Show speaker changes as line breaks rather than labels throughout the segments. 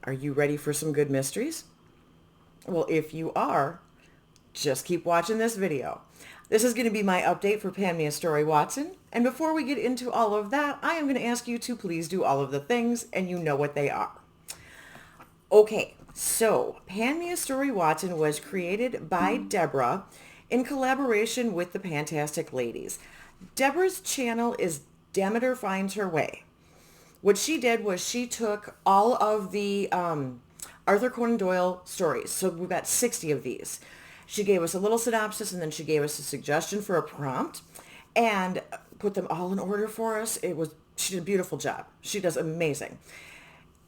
Are you ready for some good mysteries? Well, if you are, just keep watching this video. This is going to be my update for Pan Me a Story, Watson. And before we get into all of that, I am going to ask you to please do all of the things, and you know what they are. Okay, so Pan Me a Story, Watson was created by Deborah in collaboration with the Fantastic Ladies. Deborah's channel is Demeter Finds Her Way. What she did was she took all of the Arthur Conan Doyle stories. So we've got 60 of these. She gave us a little synopsis and then she gave us a suggestion for a prompt and put them all in order for us. She did a beautiful job. She does amazing.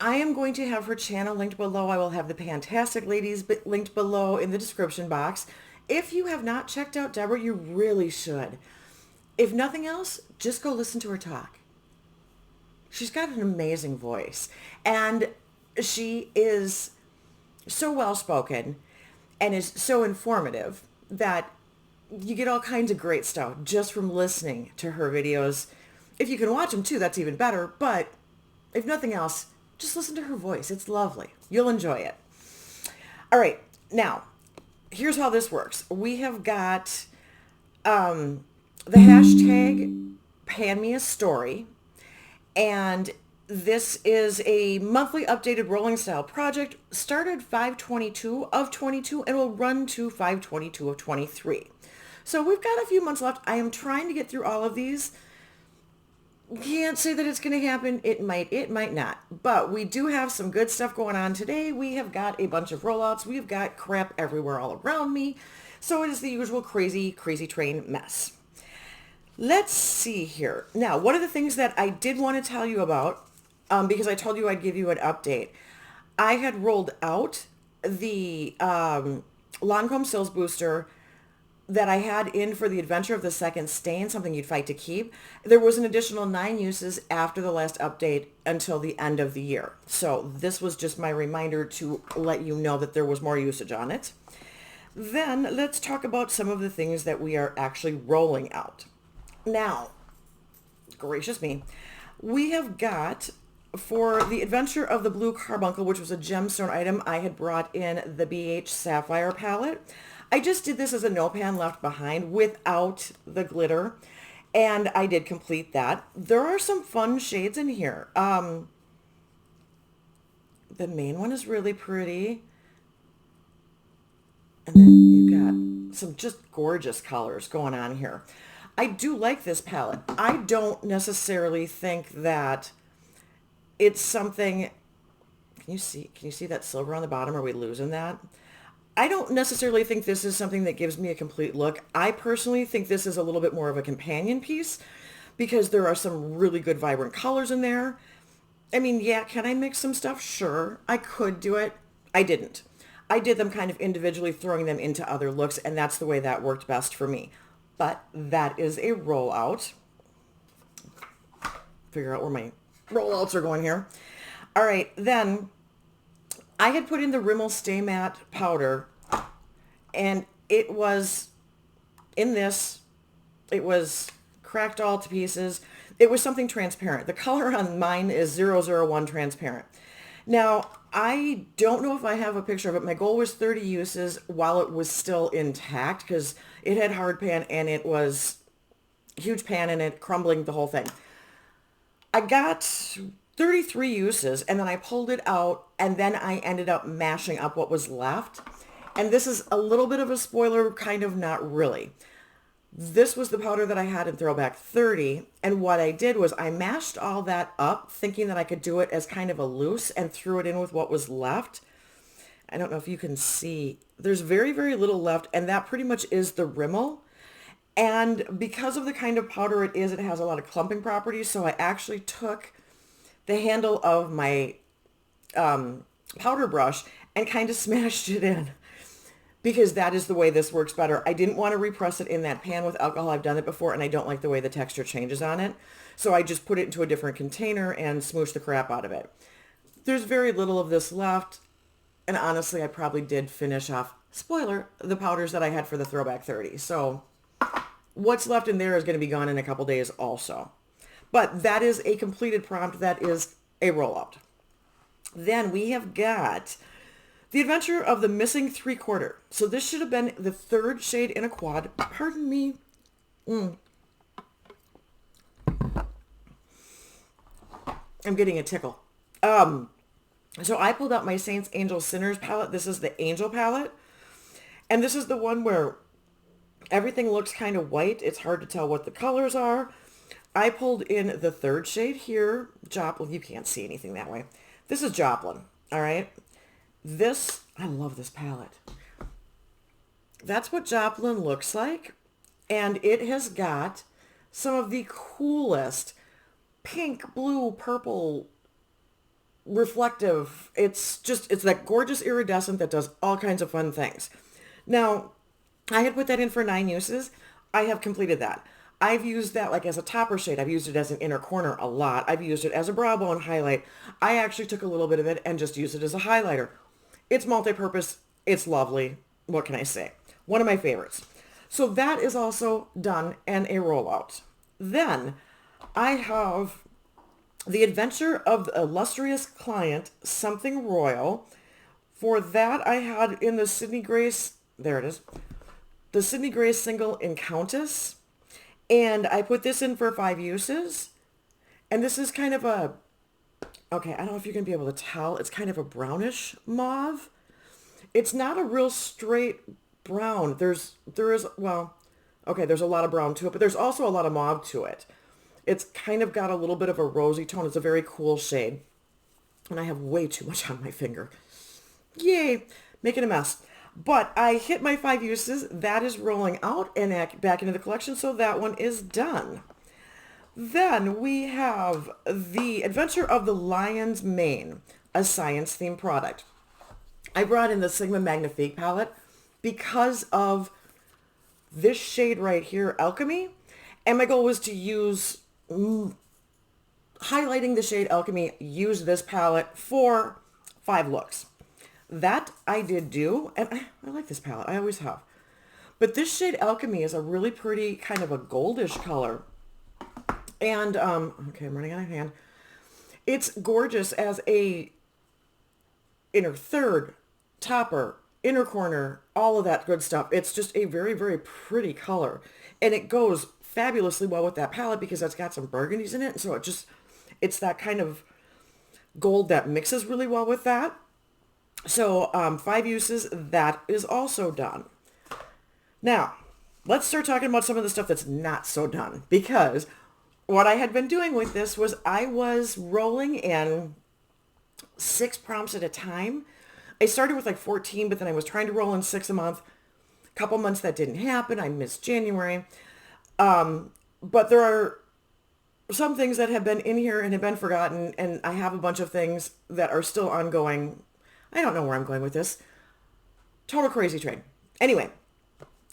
I am going to have her channel linked below. I will have the Fantastic Ladies linked below in the description box. If you have not checked out Deborah, you really should. If nothing else, just go listen to her talk. She's got an amazing voice, and she is so well-spoken and is so informative that you get all kinds of great stuff just from listening to her videos. If you can watch them too, that's even better, but if nothing else, just listen to her voice. It's lovely. You'll enjoy it. All right, now, here's how this works. We have got the hashtag Pan Me a Story. And this is a monthly updated rolling style project, started 5/22 of 22 and will run to 5/22 of 23. So we've got a few months left. I am trying to get through all of these. Can't say that it's going to happen. It might not. But we do have some good stuff going on today. We have got a bunch of rollouts. We've got crap everywhere all around me. So it is the usual crazy, crazy train mess. Let's see here. Now, one of the things that I did want to tell you about, because I told you I'd give you an update, I had rolled out the Lancome Sills booster that I had in for the Adventure of the Second Stain, something you'd fight to keep. There was an additional 9 uses after the last update until the end of the year. So this was just my reminder to let you know that there was more usage on it. Then let's talk about some of the things that we are actually rolling out. Now, gracious me, we have got, for the Adventure of the Blue Carbuncle, which was a gemstone item, I had brought in the BH Sapphire palette. I just did this as a no pan left behind without the glitter, and I did complete that. There are some fun shades in here. The main one is really pretty. And then you've got some just gorgeous colors going on here. I do like this palette. I don't necessarily think that it's something, can you see that silver on the bottom? Are we losing that? I don't necessarily think this is something that gives me a complete look. I personally think this is a little bit more of a companion piece because there are some really good vibrant colors in there. I mean, yeah, can I mix some stuff? Sure, I could do it. I didn't. I did them kind of individually, throwing them into other looks, and that's the way that worked best for me. But that is a rollout. Figure out where my rollouts are going here. All right, then I had put in the Rimmel Stay Matte powder, and it was in this. It was cracked all to pieces. It was something transparent. The color on mine is 001 transparent. Now, I don't know if I have a picture of it. My goal was 30 uses while it was still intact because it had hard pan and it was huge pan in it, crumbling the whole thing. I got 33 uses and then I pulled it out and then I ended up mashing up what was left. And this is a little bit of a spoiler, kind of not really. This was the powder that I had in Throwback 30, and what I did was I mashed all that up, thinking that I could do it as kind of a loose, and threw it in with what was left. I don't know if you can see. There's very, very little left, and that pretty much is the Rimmel. And because of the kind of powder it is, it has a lot of clumping properties, so I actually took the handle of my powder brush and kind of smashed it in, because that is the way this works better. I didn't want to repress it in that pan with alcohol. I've done it before, and I don't like the way the texture changes on it. So I just put it into a different container and smooshed the crap out of it. There's very little of this left, and honestly, I probably did finish off, spoiler, the powders that I had for the Throwback 30. So what's left in there is going to be gone in a couple days also. But that is a completed prompt. That is a rollout. Then we have got The Adventure of the Missing Three-Quarter. So this should have been the third shade in a quad. Pardon me. I'm getting a tickle. So I pulled out my Saints, Angels, Sinners palette. This is the Angel palette. And this is the one where everything looks kind of white. It's hard to tell what the colors are. I pulled in the third shade here. Joplin. You can't see anything that way. This is Joplin. All right. I love this palette. That's what Joplin looks like. And it has got some of the coolest pink, blue, purple, reflective. It's that gorgeous iridescent that does all kinds of fun things. Now, I had put that in for 9 uses. I have completed that. I've used that like as a topper shade. I've used it as an inner corner a lot. I've used it as a brow bone highlight. I actually took a little bit of it and just used it as a highlighter. It's multi-purpose. It's lovely. What can I say? One of my favorites. So that is also done and a rollout. Then I have The Adventure of the Illustrious Client, Something Royal. For that, I had in the Sydney Grace, there it is, the Sydney Grace single in Countess. And I put this in for 5 uses. And this is kind of a, okay, I don't know if you're going to be able to tell. It's kind of a brownish mauve. It's not a real straight brown. There is, well, okay, there's a lot of brown to it, but there's also a lot of mauve to it. It's kind of got a little bit of a rosy tone. It's a very cool shade. And I have way too much on my finger. Yay, making a mess. But I hit my 5 uses. That is rolling out and back into the collection, so that one is done. Then we have The Adventure of the Lion's Mane, a science-themed product. I brought in the Sigma Magnifique palette because of this shade right here, Alchemy. And my goal was to use, highlighting the shade Alchemy, use this palette for 5 looks. That I did do, and I like this palette. I always have. But this shade Alchemy is a really pretty kind of a goldish color. And, okay, I'm running out of hand. It's gorgeous as a inner third, topper, inner corner, all of that good stuff. It's just a very, very pretty color. And it goes fabulously well with that palette because it's got some burgundies in it. And so it's that kind of gold that mixes really well with that. So 5 uses, that is also done. Now, let's start talking about some of the stuff that's not so done, because what I had been doing with this was I was rolling in 6 prompts at a time. I started with like 14, but then I was trying to roll in 6 a month. A couple months that didn't happen. I missed January. But there are some things that have been in here and have been forgotten, and I have a bunch of things that are still ongoing. I don't know where I'm going with this. Total crazy train. Anyway,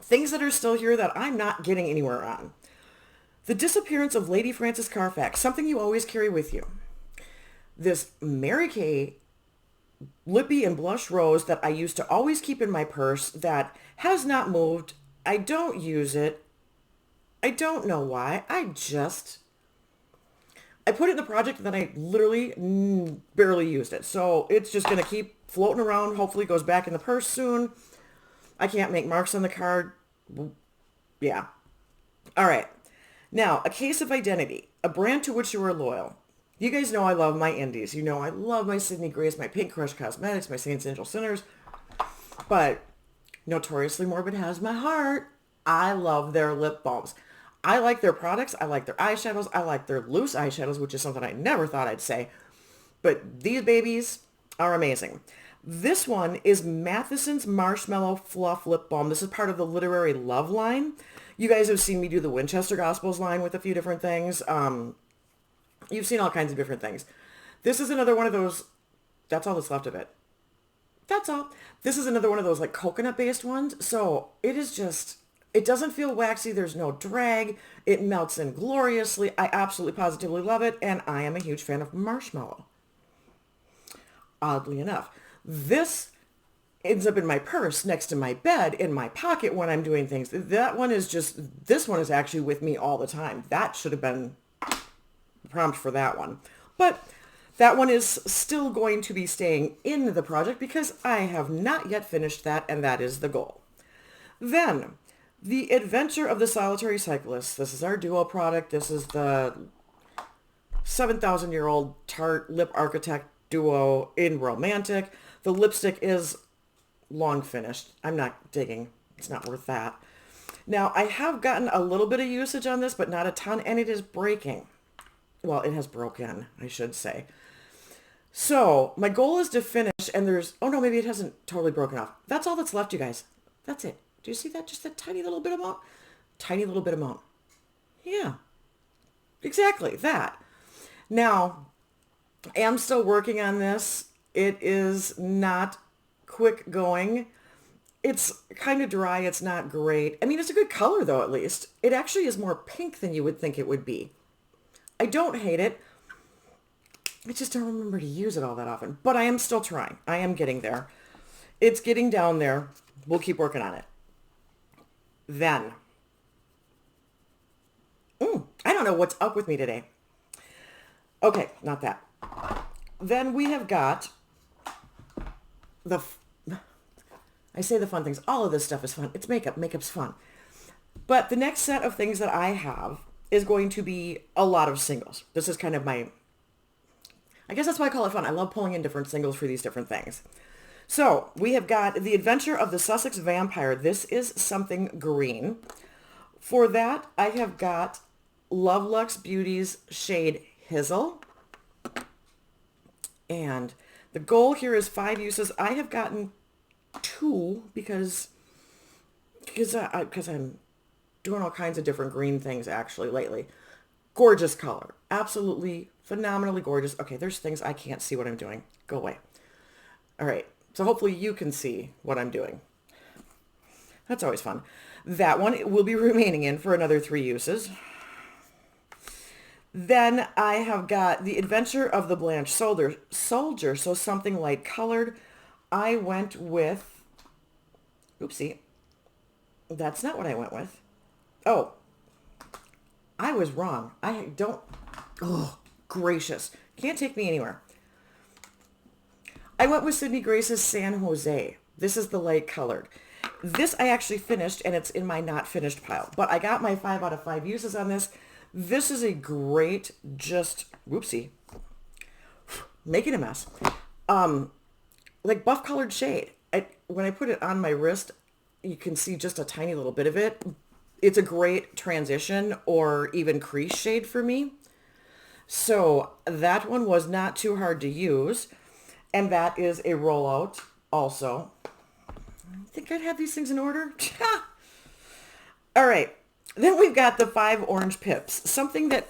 things that are still here that I'm not getting anywhere on. The Disappearance of Lady Frances Carfax, something you always carry with you. This Mary Kay lippy and blush rose that I used to always keep in my purse that has not moved. I don't use it. I don't know why. I put it in the project and then I literally barely used it. So it's just going to keep floating around. Hopefully it goes back in the purse soon. I can't make marks on the card. Yeah. All right. Now, A Case of Identity, a brand to which you are loyal. You guys know I love my indies. You know I love my Sydney Grace, my Pink Crush Cosmetics, my Saints, Angels, Sinners. But Notoriously Morbid has my heart. I love their lip balms. I like their products. I like their eyeshadows. I like their loose eyeshadows, which is something I never thought I'd say. But these babies are amazing. This one is Matheson's Marshmallow Fluff Lip Balm. This is part of the Literary Love line. You guys have seen me do the Winchester Gospels line with a few different things. You've seen all kinds of different things. This is another one of those, that's all that's left of it. That's all. This is another one of those like coconut-based ones. So it is just, it doesn't feel waxy. There's no drag. It melts in gloriously. I absolutely positively love it. And I am a huge fan of marshmallow. Oddly enough. This ends up in my purse, next to my bed, in my pocket when I'm doing things. That one is just, this one is actually with me all the time. That should have been the prompt for that one. But That one is still going to be staying in the project because I have not yet finished that, and that is the goal. Then, The Adventure of the Solitary Cyclist. This is our duo product. This is the 7,000-year-old Tarte Lip Architect duo in romantic. The lipstick is long finished. I'm not digging. It's not worth that. Now, I have gotten a little bit of usage on this, but not a ton, and it is breaking. Well, it has broken, I should say. So, my goal is to finish, and there's, oh no, maybe it hasn't totally broken off. That's all that's left, you guys. That's it. Do you see that? Just a tiny little bit amount? Tiny little bit amount. Yeah, exactly, that. Now, I am still working on this. It is not quick going. It's kind of dry. It's not great. I mean, it's a good color, though, at least. It actually is more pink than you would think it would be. I don't hate it. I just don't remember to use it all that often. But I am still trying. I am getting there. It's getting down there. We'll keep working on it. Then, I don't know what's up with me today. Okay, not that. Then we have got I say the fun things. All of this stuff is fun. It's makeup. Makeup's fun. But the next set of things that I have is going to be a lot of singles. This is kind of I guess that's why I call it fun. I love pulling in different singles for these different things. So we have got The Adventure of the Sussex Vampire. This is something green. For that, I have got Love Lux Beauty's shade Hizzle. And the goal here is 5 uses. I have gotten 2 because I'm doing all kinds of different green things actually lately. Gorgeous color. Absolutely phenomenally gorgeous. Okay, there's things I can't see what I'm doing. Go away. All right. So hopefully you can see what I'm doing. That's always fun. That one will be remaining in for another 3 uses. Then I have got The Adventure of the Blanche Soldier, so something light colored. I went with, oopsie, that's not what I went with. Oh, I was wrong. Oh, gracious. Can't take me anywhere. I went with Sydney Grace's San Jose. This is the light colored. This I actually finished, and it's in my not finished pile. But I got my 5 out of 5 uses on this. This is a great, whoopsie, making a mess. Like buff colored shade. When I put it on my wrist, you can see just a tiny little bit of it. It's a great transition or even crease shade for me. So that one was not too hard to use. And that is a rollout also. I think I'd have these things in order. All right. Then we've got the 5 orange pips. Something that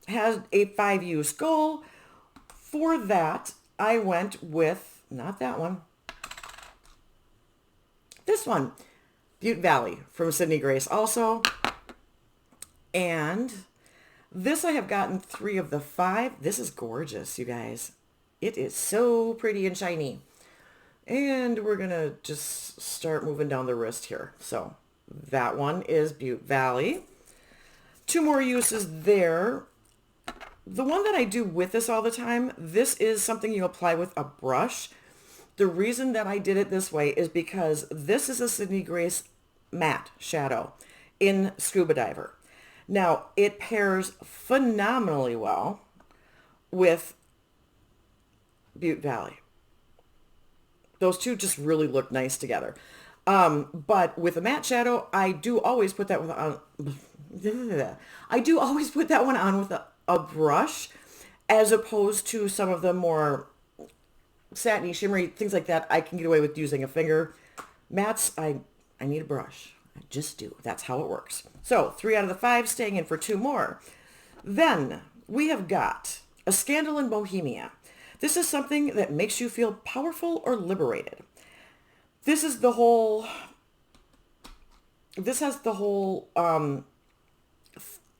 has a 5 use goal. For that, I went with, not that one. This one. Butte Valley from Sydney Grace also. And this I have gotten 3 of the 5. This is gorgeous, you guys. It is so pretty and shiny. And we're going to just start moving down the wrist here. So that one is Butte Valley. 2 more uses there. The one that I do with this all the time, this is something you apply with a brush. The reason that I did it this way is because this is a Sydney Grace matte shadow in Scuba Diver. Now, it pairs phenomenally well with Butte Valley. Those two just really look nice together. But with a matte shadow, I do always put that one on. I do always put that one on with a brush, as opposed to some of the more satiny, shimmery things like that. I can get away with using a finger. Mattes, I need a brush. I just do. That's how it works. So 3 out of the 5 staying in for 2 more. Then we have got A Scandal in Bohemia. This is something that makes you feel powerful or liberated. This has the whole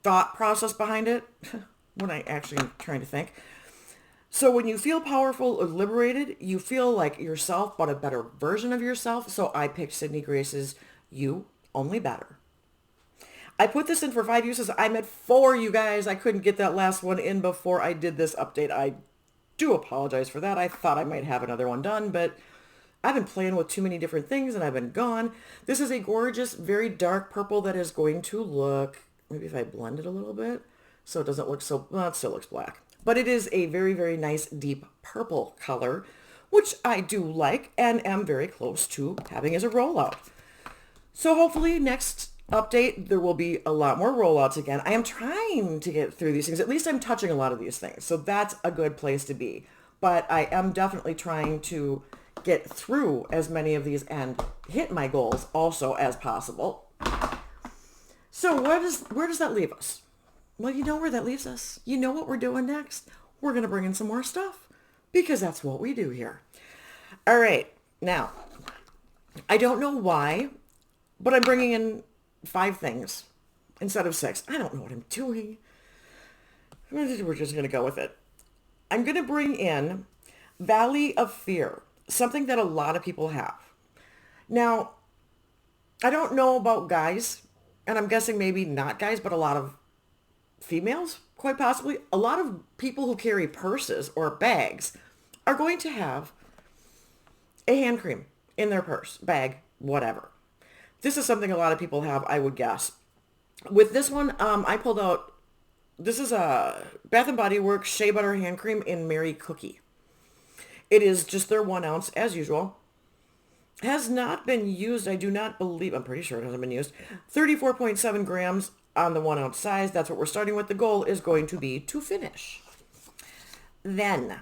thought process behind it. What I actually am trying to think. So when you feel powerful or liberated, you feel like yourself, but a better version of yourself. So I picked Sydney Grace's You, Only Better. I put this in for 5 uses. I'm at 4, you guys. I couldn't get that last one in before I did this update. do apologize for that. I thought I might have another one done, but I've been playing with too many different things and I've been gone. This is a gorgeous, very dark purple that is going to look, maybe if I blend it a little bit, so it doesn't look so, well, it still looks black. But it is a very, very nice deep purple color, which I do like and am very close to having as a rollout. So hopefully next update, there will be a lot more rollouts again. I am trying to get through these things. At least I'm touching a lot of these things. So that's a good place to be. But I am definitely trying to get through as many of these and hit my goals also as possible. So where does that leave us? Well, you know where that leaves us. You know what we're doing next. We're going to bring in some more stuff because that's what we do here. All right. Now, I don't know why, but I'm bringing in 5 things instead of 6. I don't know what I'm doing. We're just going to go with it. I'm going to bring in Valley of Fear, something that a lot of people have. Now, I don't know about guys, and I'm guessing maybe not guys, but a lot of females, quite possibly. A lot of people who carry purses or bags are going to have a hand cream in their purse, bag, whatever. This is something a lot of people have, I would guess. With this one, I pulled out, this is a Bath & Body Works Shea Butter Hand Cream in Mary Cookie. It is just their 1 ounce, as usual. Has not been used, I do not believe, I'm pretty sure it hasn't been used. 34.7 grams on the 1 ounce size. That's what we're starting with. The goal is going to be to finish. Then,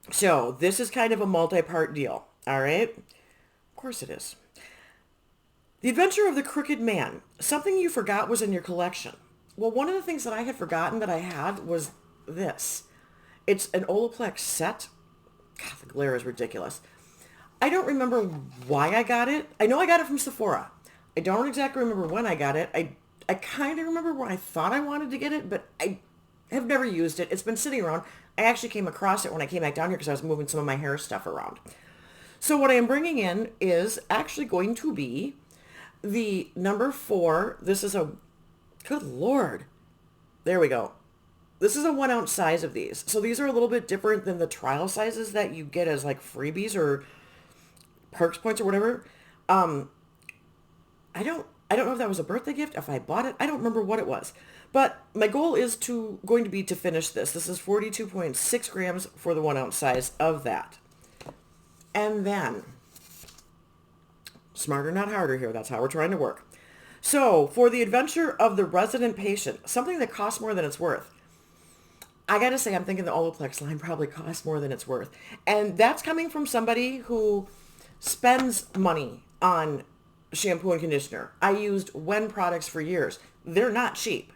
so this is kind of a multi-part deal, all right? Of course it is. The Adventure of the Crooked Man. Something you forgot was in your collection. Well, one of the things that I had forgotten that I had was this. It's an Olaplex set. God, the glare is ridiculous. I don't remember why I got it. I know I got it from Sephora. I don't exactly remember when I got it. I kind of remember where I thought I wanted to get it, but I have never used it. It's been sitting around. I actually came across it when I came back down here because I was moving some of my hair stuff around. So what I am bringing in is actually going to be the number 4. This is a, good Lord. There we go. This is a 1 ounce size of these. So these are a little bit different than the trial sizes that you get as like freebies or perks points or whatever. I don't know if that was a birthday gift, if I bought it. I don't remember what it was. But my goal is going to be to finish this. This is 42.6 grams for the 1 ounce size of that. And then, smarter, not harder here. That's how we're trying to work. So for the Adventure of the Resident Patient, something that costs more than it's worth. I got to say, I'm thinking the Olaplex line probably costs more than it's worth. And that's coming from somebody who spends money on shampoo and conditioner. I used Wen products for years. They're not cheap.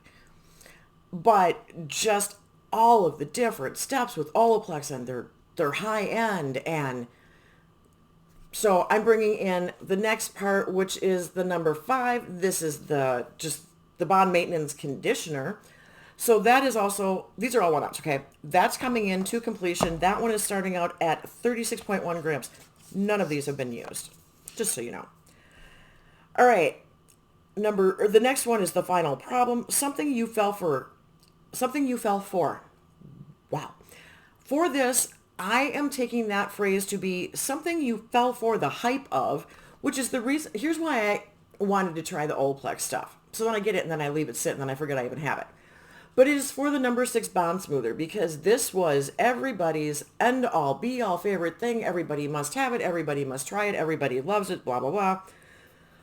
But just all of the different steps with Olaplex, and they're high end. And so I'm bringing in the next part, which is the number 5. This is just the Bond Maintenance Conditioner. So that is also, these are all 1 ounce, okay? That's coming in to completion. That one is starting out at 36.1 grams. None of these have been used, just so you know. All right, the next one is the final problem. Something you fell for. Wow. For this, I am taking that phrase to be something you fell for the hype of, which is the reason. Here's why I wanted to try the Olaplex stuff. So then I get it and then I leave it sit and then I forget I even have it. But it is for the number 6 Bond Smoother because this was everybody's end-all, be-all favorite thing. Everybody must have it. Everybody must try it. Everybody loves it, blah, blah, blah.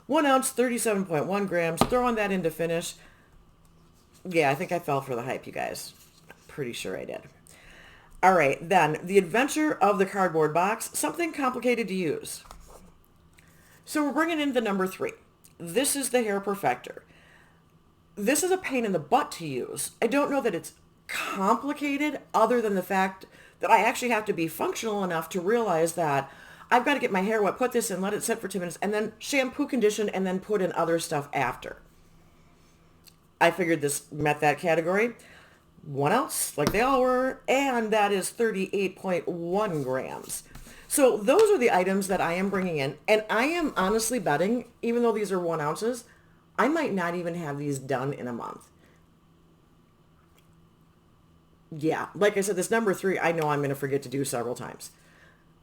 1 ounce, 37.1 grams. Throwing that into finish. Yeah, I think I fell for the hype, you guys. Pretty sure I did. All right, then, The Adventure of the Cardboard Box. Something complicated to use. So we're bringing in the number 3. This is the Hair Perfector. This is a pain in the butt to use. I don't know that it's complicated other than the fact that I actually have to be functional enough to realize that I've got to get my hair wet, put this in, let it sit for 2 minutes, and then shampoo, condition, and then put in other stuff after. I figured this met that category. 1 ounce, like they all were, and that is 38.1 grams. So those are the items that I am bringing in, and I am honestly betting, even though these are 1 ounces, I might not even have these done in a month. Yeah, like I said, this number 3, I know I'm going to forget to do several times.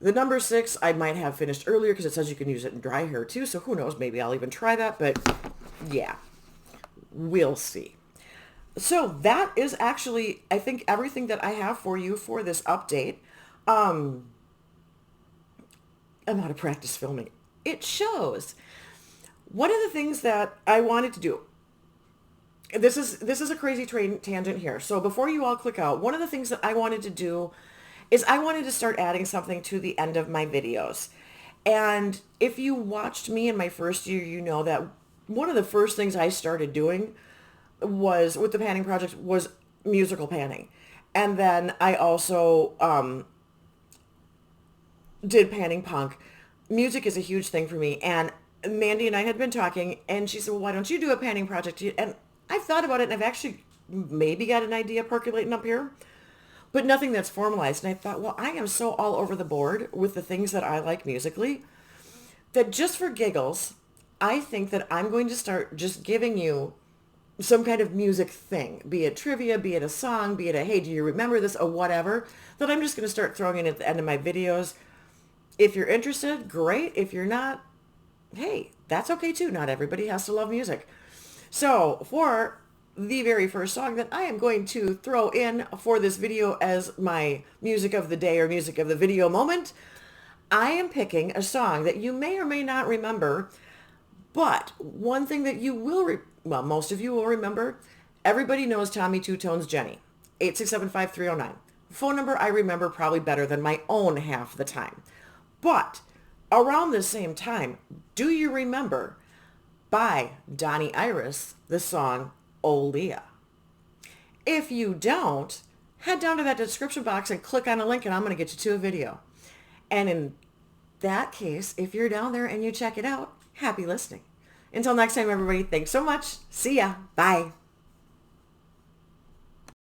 The number 6, I might have finished earlier because it says you can use it in dry hair too. So who knows? Maybe I'll even try that. But yeah, we'll see. So that is actually, I think, everything that I have for you for this update. Um, I'm out of practice filming. It shows. One of the things that I wanted to do, this is a crazy tangent here. So before you all click out, one of the things that I wanted to do is I wanted to start adding something to the end of my videos. And if you watched me in my first year, you know that one of the first things I started doing was with the panning project was musical panning. And then I also did panning punk. Music is a huge thing for me. And Mandy and I had been talking, and she said, well, why don't you do a panning project? And I've thought about it, and I've actually maybe got an idea percolating up here, but nothing that's formalized. And I thought, well, I am so all over the board with the things that I like musically that just for giggles, I think that I'm going to start just giving you some kind of music thing, be it trivia, be it a song, be it a, hey, do you remember this, or whatever, that I'm just going to start throwing in at the end of my videos. If you're interested, great. If you're not, hey, that's okay too. Not everybody has to love music. So for the very first song that I am going to throw in for this video as my music of the day or music of the video moment, I am picking a song that you may or may not remember, but one thing that you will, well, most of you will remember, everybody knows Tommy Two Tones Jenny, 8675309. Phone number I remember probably better than my own half the time. But around the same time, do you remember by Donnie Iris the song Oh Leah? If you don't, head down to that description box and click on a link and I'm going to get you to a video. And in that case, if you're down there and you check it out, happy listening. Until next time, everybody, thanks so much. See ya. Bye.